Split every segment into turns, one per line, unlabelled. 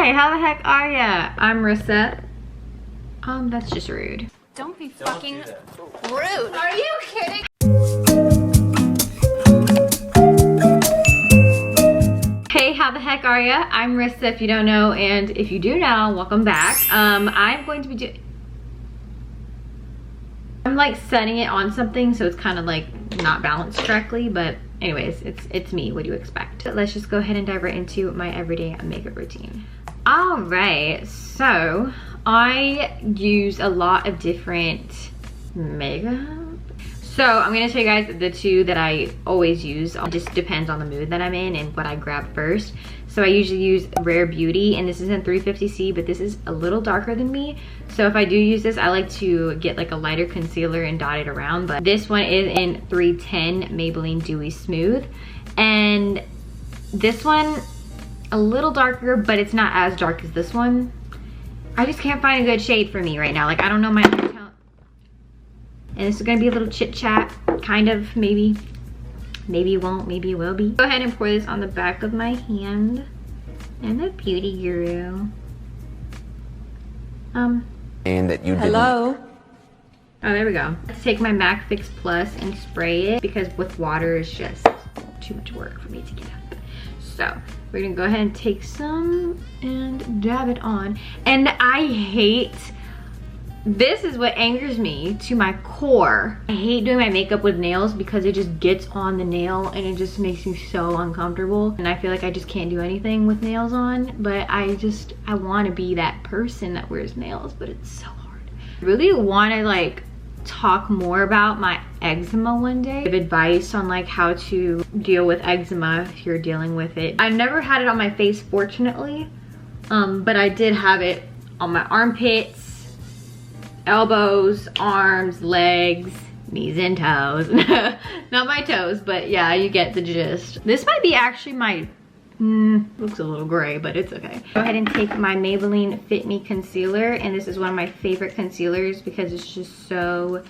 Hey, how the heck are ya? I'm Rissa. That's just rude.
Don't be fucking rude. Are you kidding?
Hey, how the heck are ya? I'm Rissa, if you don't know, and if you do know, welcome back. I'm going to be doing... I'm like setting it on something, so it's kind of like not balanced correctly, but anyways, it's me. What do you expect? Let's just go ahead and dive right into my everyday makeup routine. All right, so I use a lot of different makeup. So I'm gonna show you guys the two that I always use. It just depends on the mood that I'm in and what I grab first. So I usually use Rare Beauty, and this is in 350C, but this is a little darker than me. So if I do use this, I like to get like a lighter concealer and dot it around. But this one is in 310 Maybelline Dewy Smooth. And this one, a little darker, but it's not as dark as this one. I just can't find a good shade for me right now. Like, I don't know my account. And this is gonna be a little chit chat, kind of, maybe. Maybe it won't, maybe it will be. Go ahead and pour this on the back of my hand. I'm a beauty guru.
And that you
hello? Oh, there we go. Let's take my MAC Fix Plus and spray it, because with water is just too much work for me to get up. So we're gonna go ahead and take some and dab it on. And I hate, this is what angers me to my core. I hate doing my makeup with nails because it just gets on the nail and it just makes me so uncomfortable. And I feel like I just can't do anything with nails on, but I want to be that person that wears nails, but it's so hard. I really want to like talk more about my eczema one day. Give advice on like how to deal with eczema if you're dealing with it. I never had it on my face, fortunately, but I did have it on my armpits, elbows, arms, legs, knees and toes. Not my toes, but yeah, you get the gist. This might be actually my, looks a little gray, but it's okay. Go ahead and take my Maybelline Fit Me concealer, and this is one of my favorite concealers because it's just so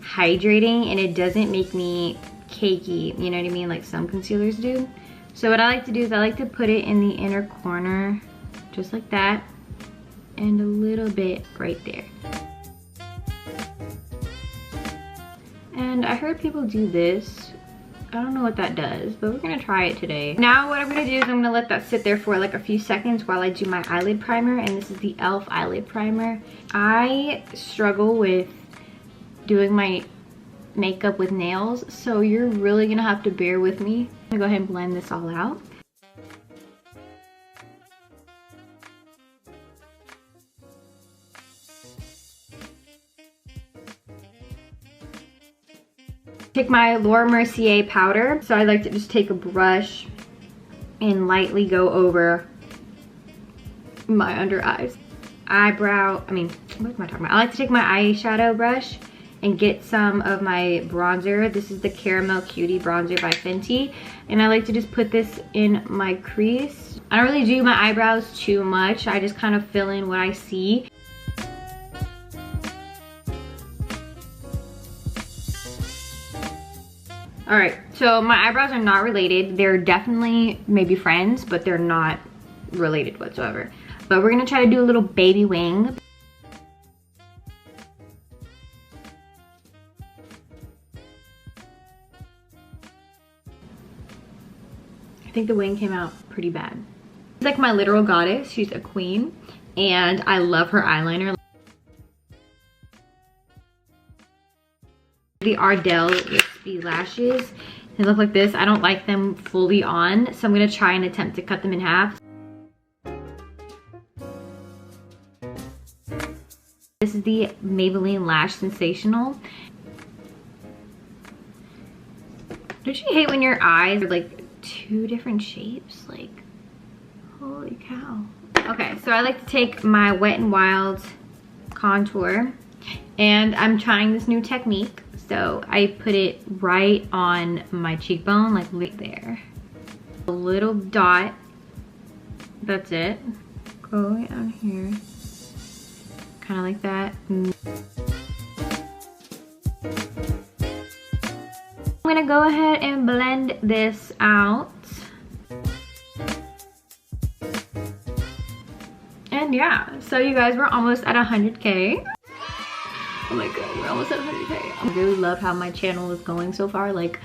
hydrating and it doesn't make me cakey, you know what I mean, like some concealers do. So what I like to do is I like to put it in the inner corner, just like that, and a little bit right there. And I heard people do this. I don't know what that does, but we're gonna try it today. Now what I'm gonna do is I'm gonna let that sit there for like a few seconds while I do my eyelid primer, and this is the e.l.f. eyelid primer. I struggle with doing my makeup with nails, so you're really gonna have to bear with me. I'm gonna go ahead and blend this all out. Take my Laura Mercier powder. So I like to just take a brush and lightly go over my under eyes. Eyebrow, what am I talking about? I like to take my eyeshadow brush and get some of my bronzer. This is the Caramel Cutie bronzer by Fenty. And I like to just put this in my crease. I don't really do my eyebrows too much. I just kind of fill in what I see. All right, so my eyebrows are not related. They're definitely maybe friends, but they're not related whatsoever. But we're gonna try to do a little baby wing. I think the wing came out pretty bad. She's like my literal goddess. She's a queen, and I love her eyeliner. The Ardell Wispy lashes. They look like this. I don't like them fully on, so I'm gonna try and attempt to cut them in half. This is the Maybelline Lash Sensational. Don't you hate when your eyes are like two different shapes? Like, holy cow. Okay, so I like to take my Wet n Wild contour, and I'm trying this new technique. So I put it right on my cheekbone, like right there. A little dot, that's it. Go down here, kind of like that. I'm gonna go ahead and blend this out. And yeah, so you guys, we're almost at 100K. Oh my god, we're almost at 100K. I really love how my channel is going so far. Like,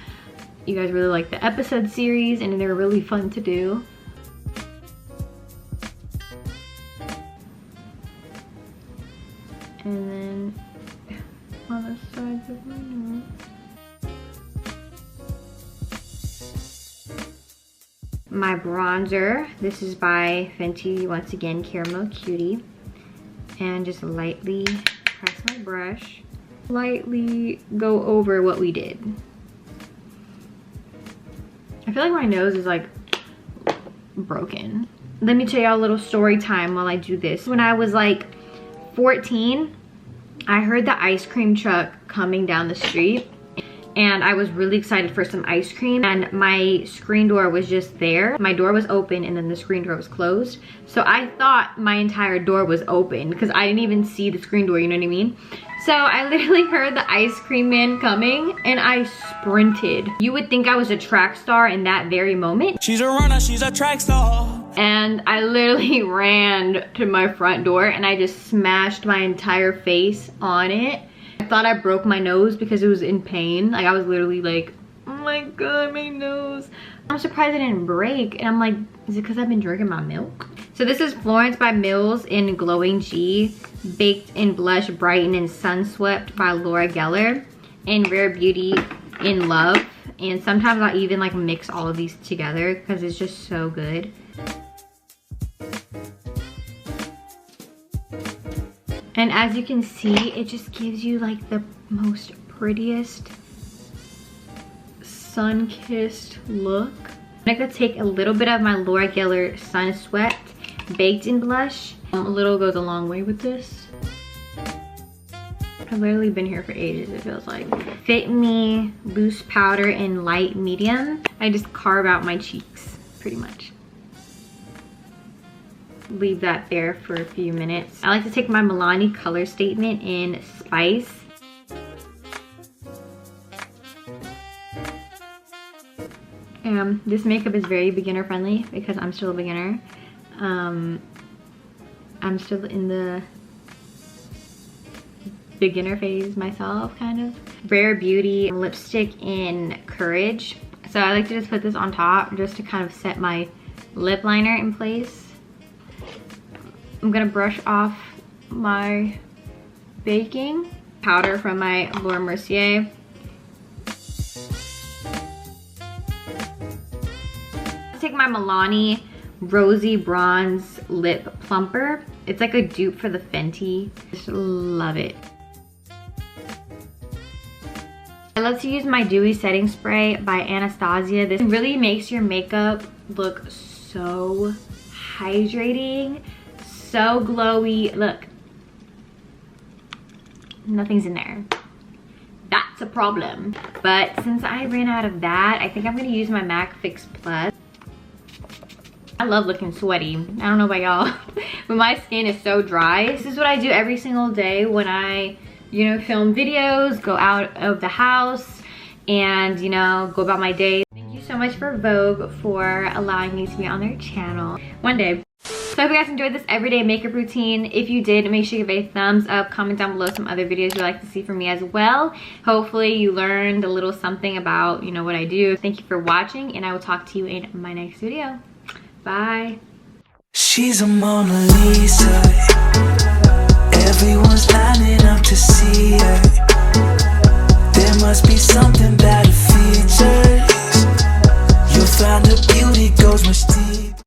you guys really like the episode series and they're really fun to do. And then on the sides of my nose. My bronzer, this is by Fenty, once again, Caramel Cutie. And just lightly press my brush. Lightly go over what we did. I feel like my nose is like broken. Let me tell y'all a little story time while I do this. When I was like 14, I heard the ice cream truck coming down the street and I was really excited for some ice cream, and my screen door was just there. My door was open and then the screen door was closed. So I thought my entire door was open because I didn't even see the screen door, you know what I mean? So I literally heard the ice cream man coming and I sprinted. You would think I was a track star in that very moment.
She's a runner, she's a track star.
And I literally ran to my front door and I just smashed my entire face on it. I thought I broke my nose because it was in pain. Like, I was literally like, oh my god, my nose. I'm surprised it didn't break. And I'm like, is it because I've been drinking my milk? So this is Florence by Mills in Glowing G, Baked in Blush, Brighten and Sun Swept by Laura Geller, and Rare Beauty in Love. And sometimes I'll even like mix all of these together because it's just so good. And as you can see, it just gives you like the most prettiest sun-kissed look. I'm gonna take a little bit of my Laura Geller Sun Swept Baked in Blush. A little goes a long way with this. I've literally been here for ages, it feels like. Fit Me Loose Powder in Light Medium. I just carve out my cheeks, pretty much. Leave that there for a few minutes. I like to take my Milani color statement in Spice. This makeup is very beginner friendly because I'm still a beginner. I'm still in the beginner phase myself, kind of. Rare Beauty lipstick in Courage. So I like to just put this on top just to kind of set my lip liner in place. I'm gonna brush off my baking powder from my Laura Mercier. Take my Milani Rosy Bronze Lip Plumper. It's like a dupe for the Fenty. Just love it. I love to use my Dewy setting spray by Anastasia. This really makes your makeup look so hydrating, so glowy. Look, nothing's in there. That's a problem. But since I ran out of that, I think I'm gonna use my MAC Fix Plus. I love looking sweaty. I don't know about y'all, but my skin is so dry. This is what I do every single day when I, you know, film videos, go out of the house, and, you know, go about my day. Thank you so much for Vogue for allowing me to be on their channel one day. So I hope you guys enjoyed this everyday makeup routine. If you did, make sure you give it a thumbs up. Comment down below some other videos you'd like to see from me as well. Hopefully you learned a little something about, you know, what I do. Thank you for watching, and I will talk to you in my next video. Bye.
She's a Mona Lisa. Everyone's lining up to see her. There must be something that